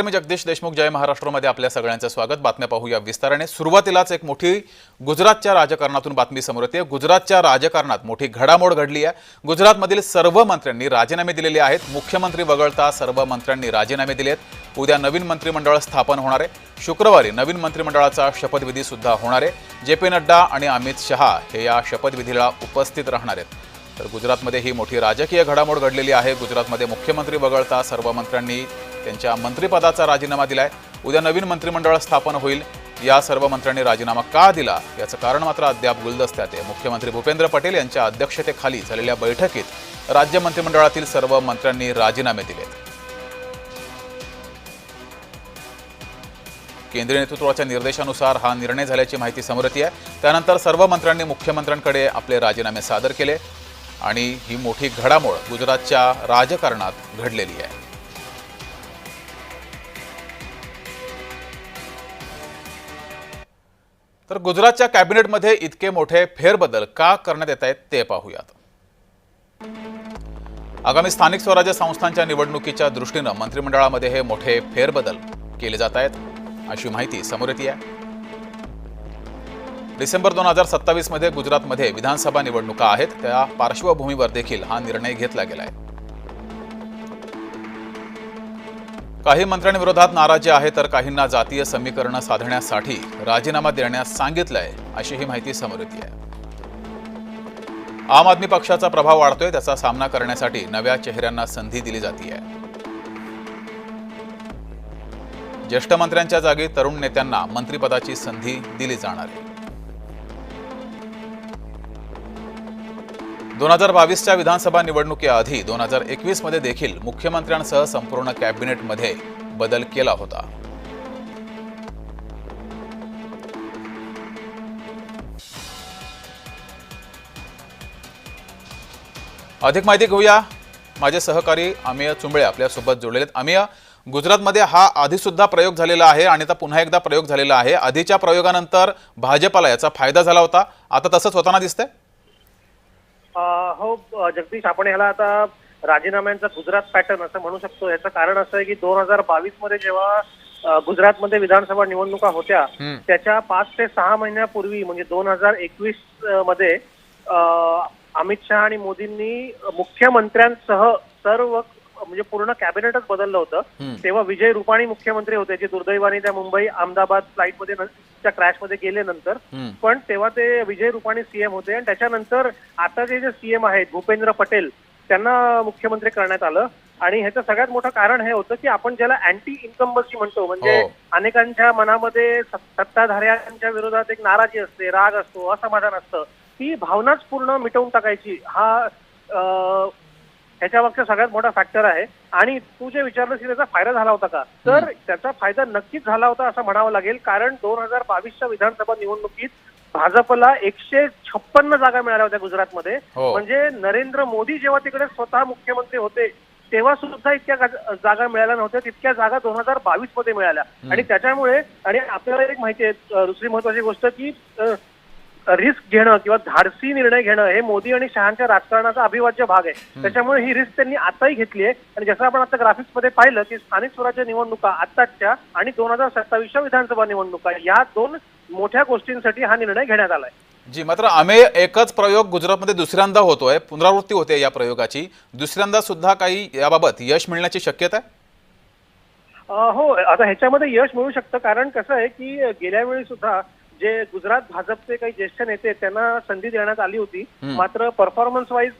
मी जगदीश देशमुख, जय महाराष्ट्रमध्ये आपल्या सगळ्यांचं स्वागत। बातम्या पाहूया विस्ताराने। सुरुवातीलाच एक मोठी गुजरातच्या राजकारणातून बातमी समोर येते। गुजरातच्या राजकारणात मोठी घडामोड घडली आहे। गुजरातमधील सर्व मंत्र्यांनी राजीनामे दिलेले आहेत। मुख्यमंत्री वगळता सर्व मंत्र्यांनी राजीनामे दिलेत। उद्या नवीन मंत्रिमंडळ स्थापन होणार आहे। शुक्रवारी नवीन मंत्रिमंडळाचा शपथविधी सुद्धा होणार आहे। जे.पी. नड्डा आणि अमित शहा हे या शपथविधीला उपस्थित राहणार आहेत। तर गुजरातमध्ये ही मोठी राजकीय घडामोड घडलेली आहे। गुजरातमध्ये मुख्यमंत्री वगळता सर्व मंत्र्यांनी त्यांच्या मंत्रिपदाचा राजीनामा दिलाय। उद्या नवीन मंत्रिमंडळ स्थापन होईल। या सर्व मंत्र्यांनी राजीनामा का दिला याचं कारण मात्र अद्याप गुलदस्त्यात आहे। मुख्यमंत्री भूपेंद्र पटेल यांच्या अध्यक्षतेखाली झालेल्या बैठकीत राज्य मंत्रिमंडळातील सर्व मंत्र्यांनी राजीनामे दिले। केंद्रीय नेतृत्वाच्या निर्देशानुसार हा निर्णय झाल्याची माहिती समोर येते आहे। त्यानंतर सर्व मंत्र्यांनी मुख्यमंत्र्यांकडे आपले राजीनामे सादर केले आणि ही मोठी घडामोड गुजरातच्या राजकारणात घडलेली आहे। तर गुजरातच्या कॅबिनेटमध्ये इतके मोठे फेरबदल का करण्यात येत आहेत ते पाहूयात। आगामी स्थानिक स्वराज्य संस्थांच्या निवडणुकीच्या दृष्टीने मंत्रिमंडळामध्ये हे मोठे फेरबदल केले जात आहेत अशी माहिती समोर येते आहे। डिसेंबर 2027 मध्ये गुजरातमध्ये विधानसभा निवडणुका आहेत। त्या पार्श्वभूमीवर देखील हा निर्णय घेतला गेला आहे। काही मंत्र्यांविरोधात नाराजी आहे तर काहींना जातीय समीकरण साधण्यासाठी राजीनामा देण्यास सांगितलंय अशी ही माहिती समोर येते आहे। आम आदमी पक्षाचा प्रभाव वाढतोय, त्याचा सामना करण्यासाठी नव्या चेहऱ्यांना संधी दिली जाते आहे। ज्येष्ठ मंत्र्यांच्या जागी तरुण नेत्यांना मंत्रिपदाची संधी दिली जाणार आहे। 2022च्या विधानसभा निवडणुकीआधी 2021 मध्ये देखील मुख्यमंत्र्यांसह संपूर्ण कॅबिनेटमध्ये बदल केला होता। अधिक माहिती घेऊया। माझे सहकारी अमिय चुंबळे आपल्या सोबत जोडलेले आहेत। अमिय, गुजरातमध्ये हा आधी सुद्धा प्रयोग झालेला आहे आणि आता पुन्हा एकदा प्रयोग झालेला आहे। आधीच्या प्रयोगानंतर भाजपला याचा फायदा झाला होता, आता तसंच होताना दिसतंय? हो जगदीश, आपण याला आता राजीनाम्यांचा गुजरात पॅटर्न असं म्हणू शकतो। याचं कारण असं आहे की 2022 मध्ये जेव्हा गुजरातमध्ये विधानसभा निवडणुका होत्या त्याच्या 5 ते 6 महिन्यापूर्वी म्हणजे 2021 मध्ये अमित शहा आणि मोदींनी मुख्यमंत्र्यांसह सर्व म्हणजे पूर्ण कॅबिनेटच बदललं होतं। तेव्हा विजय रुपाणी मुख्यमंत्री होते, जे दुर्दैवाने त्या मुंबई अहमदाबाद फ्लाईटमध्ये च्या क्रॅशमध्ये गेले नंतर, पण तेव्हा ते विजय रुपाणी सीएम होते। आणि त्याच्यानंतर आता जे सीएम आहेत भूपेंद्र पटेल त्यांना मुख्यमंत्री करण्यात आलं। आणि ह्याचं सगळ्यात मोठं कारण हे होतं की आपण ज्याला अँटी इन्कम्बन्सी म्हणतो, म्हणजे अनेकांच्या मनामध्ये सत्ताधाऱ्यांच्या विरोधात एक नाराजी असते, राग असतो, असमाधान असतं, ती भावनाच पूर्ण मिटवून टाकायची हा ह्याच्या मागचा सगळ्यात मोठा फॅक्टर आहे। आणि तू जे विचारलंस की त्याचा फायदा झाला होता का, तर त्याचा फायदा नक्कीच झाला होता असं म्हणावं लागेल। कारण 2022च्या विधानसभा निवडणुकीत भाजपला 156 जागा मिळाल्या होत्या गुजरातमध्ये। म्हणजे नरेंद्र मोदी जेव्हा तिकडे स्वतः मुख्यमंत्री होते तेव्हा सुद्धा इतक्या जागा मिळाल्या नव्हत्या, तितक्या जागा 2022 मध्ये मिळाल्या। आणि त्याच्यामुळे आणि आपल्याला एक माहिती आहे दुसरी महत्वाची गोष्ट की रिस्क घेणं किंवा धाडसी निर्णय घेणं हे मोदी आणि शहांच्या राजकारणाचा अविभाज्य भाग आहे। त्याच्यामुळे ही रिस्क त्यांनी आताही घेतली आहे। आणि जसं आपण आता ग्राफिक्स मध्ये पाहिलं की स्थानिक स्वराज्य निवडणुका आत्ताच्या आणि 2027च्या विधानसभा निवडणुका या 2 मोठ्या गोष्टींसाठी हा निर्णय घेण्यात आलाय। जी, मात्र आम्ही एकच प्रयोग गुजरातमध्ये दुसऱ्यांदा होतोय, पुनरावृत्ती होते या प्रयोगाची, दुसऱ्यांदा सुद्धा काही याबाबत यश मिळण्याची शक्यता आहे? हो, आता ह्याच्यामध्ये यश मिळू शकतं। कारण कसं आहे की गेल्या वेळी सुद्धा जे गुजरात भाजपचे काही ज्येष्ठ नेते त्यांना संधी देण्यात आली होती, मात्र परफॉर्मन्स वाईज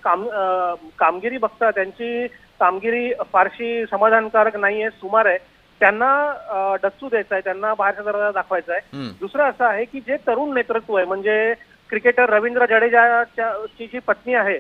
कामगिरी बघता त्यांची कामगिरी फारशी समाधानकारक नाहीये, सुमार आहे। त्यांना डच्चू द्यायचा आहे, त्यांना बाहेरचा दर्जा दाखवायचा आहे। दुसरं असं आहे की जे तरुण नेतृत्व आहे, म्हणजे क्रिकेटर रवींद्र जडेजाची जी पत्नी आहे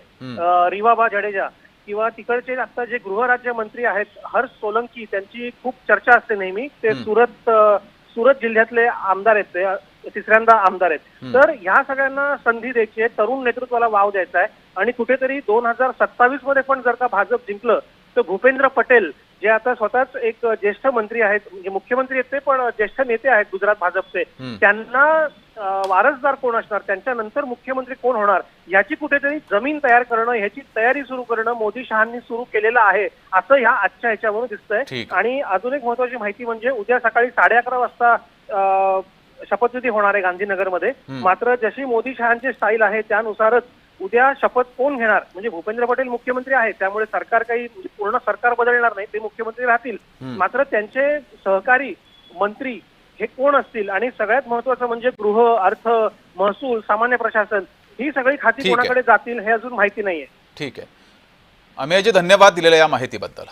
रिवाबा जडेजा, किंवा तिकडचे आता जे गृहराज्यमंत्री आहेत हर्ष सोलंकी, त्यांची खूप चर्चा असते नेहमी। ते सुरत जिल्ह्यातले आमदार आहेत, ते तिसऱ्यांदा आमदार आहेत। तर ह्या सगळ्यांना संधी द्यायची आहे, तरुण नेतृत्वाला वाव द्यायचा आहे। आणि कुठेतरी 2027 मध्ये पण जर का भाजप जिंकलं तर भूपेंद्र पटेल जे आता स्वतःच एक ज्येष्ठ मंत्री आहेत, म्हणजे मुख्यमंत्री आहेत ते, पण ज्येष्ठ नेते आहेत गुजरात भाजपचे, त्यांना वारसदार कोण असणार, त्यांच्यानंतर मुख्यमंत्री कोण होणार याची कुठेतरी जमीन तयार करणं, ह्याची तयारी सुरू करणं मोदी शहांनी सुरू केलेलं आहे असं ह्या आजच्या ह्याच्यावरून दिसतंय. आणि अजून एक महत्वाची माहिती म्हणजे उद्या सकाळी 11:30 वाजता शपथविधी होणार आहे गांधीनगरमध्ये. मात्र जशी मोदी शहांची स्टाईल आहे त्यानुसारच उद्या शपथ कोण घेणार, म्हणजे भूपेंद्र पटेल मुख्यमंत्री आहेत त्यामुळे सरकार काही पूर्ण सरकार बदलणार नाही, ते मुख्यमंत्री राहतील. मात्र त्यांचे सहकारी मंत्री हे कोण असतील आणि सगळ्यात महत्वाचं म्हणजे गृह, अर्थ, महसूल, सामान्य प्रशासन ही सगळी खाती कोणाकडे जातील हे अजून माहिती नाहीये. ठीक आहे. अमेयजी, धन्यवाद दिलेल्या या माहितीबद्दल.